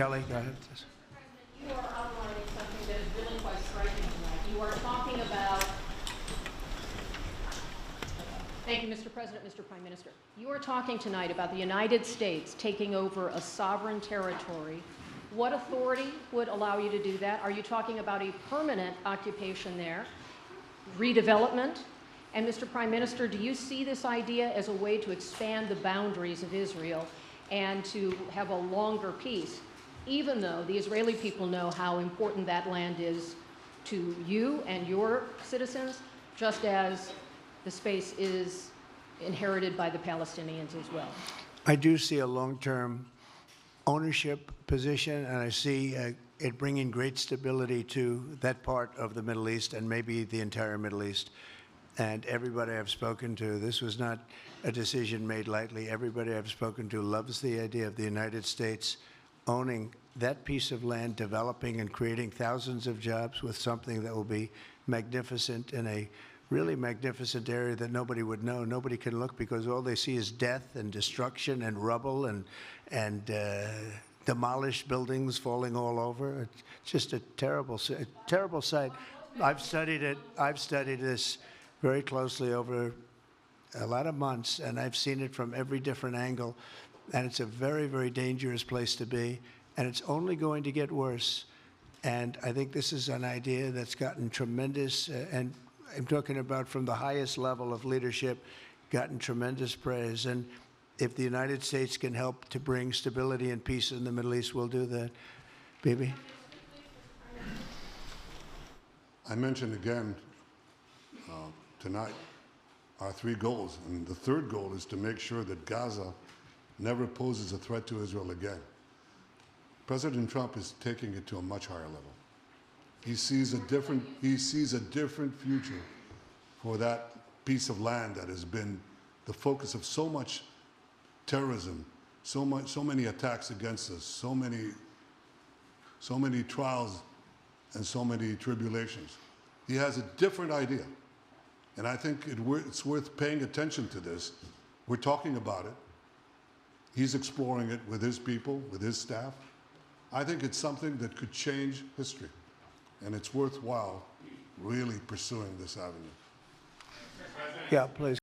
Kelly, go ahead. You are outlining something that is really quite striking tonight. You are talking about, thank you, Mr. President, Mr. Prime Minister. You are talking tonight about the United States taking over a sovereign territory. What authority would allow you to do that? Are you talking about a permanent occupation there, redevelopment? And Mr. Prime Minister, do you see this idea as a way to expand the boundaries of Israel and to have a longer peace, even though the Israeli people know how important that land is to you and your citizens, just as the space is inherited by the Palestinians as well? I do see a long-term ownership position, and I see it bringing great stability to that part of the Middle East and maybe the entire Middle East. And everybody I've spoken to, this was not a decision made lightly. Everybody I've spoken to loves the idea of the United States owning that piece of land, developing and creating thousands of jobs with something that will be magnificent in a really magnificent area that nobody would know. Nobody can look because all they see is death and destruction and rubble and demolished buildings falling all over. It's just a terrible sight. I've studied it. I've studied this very closely over a lot of months, and I've seen it from every different angle, and it's a very, very dangerous place to be, and it's only going to get worse. And I think this is an idea that's gotten tremendous, and I'm talking about from the highest level of leadership, gotten tremendous praise. And if the United States can help to bring stability and peace in the Middle East, we'll do that. Bibi? I mentioned again tonight our 3 goals, and the third goal is to make sure that Gaza never poses a threat to Israel again. President Trump is taking it to a much higher level. He sees a different future for that piece of land that has been the focus of so much terrorism, so many attacks against us, so many trials and so many tribulations. He has a different idea. And I think it's worth paying attention to this. We're talking about it. He's exploring it with his people, with his staff. I think it's something that could change history. And it's worthwhile really pursuing this avenue. Yeah, please.